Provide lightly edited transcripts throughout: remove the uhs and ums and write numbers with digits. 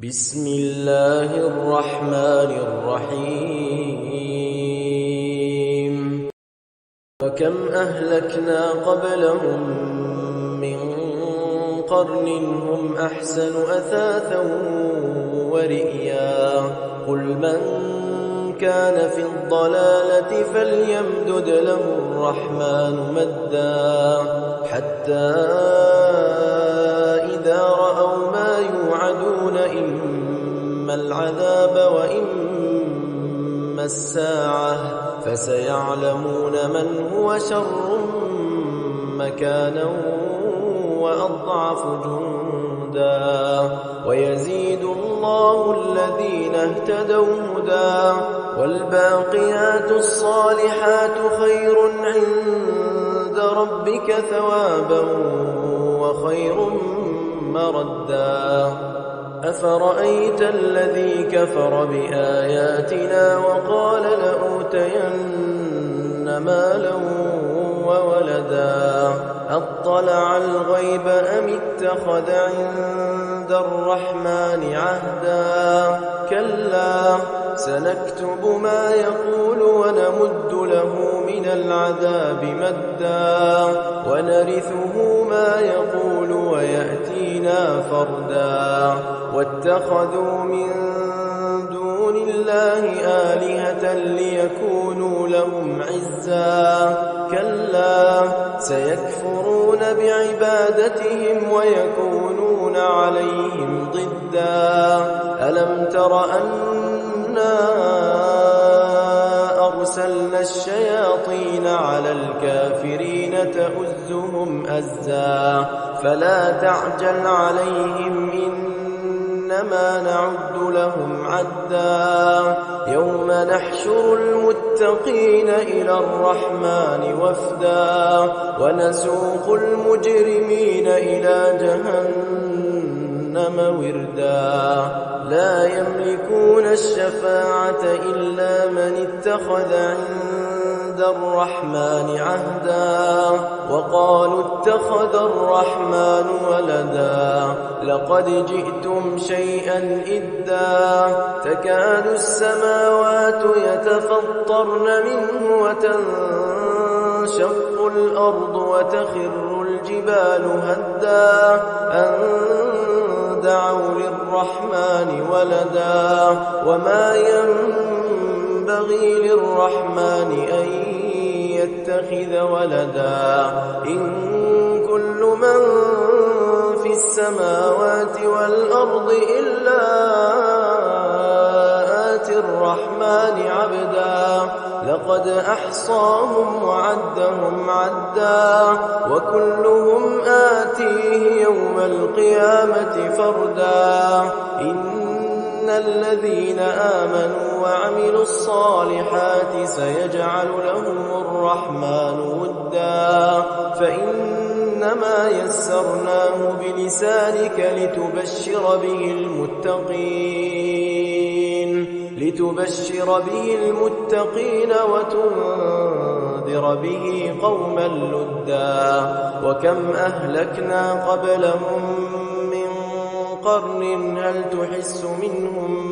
بسم الله الرحمن الرحيم وكم أهلكنا قبلهم من قرن هم أحسن أثاثا ورئيا قل من كان في الضلالة فليمدد له الرحمن مدا حتى إذا رأوا ما يوعدون إما العذاب وإما الساعة فسيعلمون من هو شر مكانا وأضعف جندا ويزيد الله الذين اهتدوا هدى والباقيات الصالحات خير عند ربك ثوابا وخير مردا أفرأيت الذي كفر بآياتنا وقال لأوتين مالا وولدا أطلع الغيب أم اتخذ عند الرحمن عهدا كلا سنكتب ما يقول ونمد له من العذاب مدا ونرثه ما يقول ويأتينا فردا واتخذوا من دون الله آلهة ليكونوا لهم عزا كلا سيكفرون بعبادتهم ويكونون عليهم ضدا ألم تر أنا أرسلنا الشياطين على الكافرين تؤزهم أزا فلا تعجل عليهم إنما نعد لهم عدا يوم نحشر المتقين إلى الرحمن وفدا ونسوق المجرمين إلى جهنم وردا لا يملكون الشفاعة إلا من اتخذ عند الرحمن عهدا وقالوا اتخذ الرحمن ولدا لقد جئتم شيئا إدا تكاد السماوات يتفطرن منه وتنشق الأرض وتخر الجبال هدا أن دعوا للرحمن ولدا وما ينبغي للرحمن أن يتخذ ولدا إن كل من في السماوات والأرض إلا آتي الرحمن عبدا لقد أحصاهم وعدهم عدا وكلهم آتيه يوم القيامة فردا إن الذين آمنوا وعملوا الصالحات سيجعل لهم الرحمن ودا فإنما يسرناه بلسانك لتبشر به المتقين وتنذر به قوما لدا وكم أهلكنا قبلهم من قرن هل تحس منهم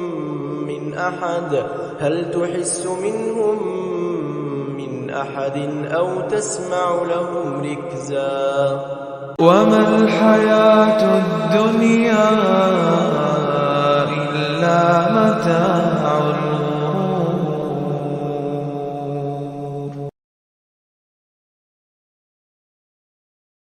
من أحد أو تسمع لهم ركزا وما الحياة الدنيا إلا متاع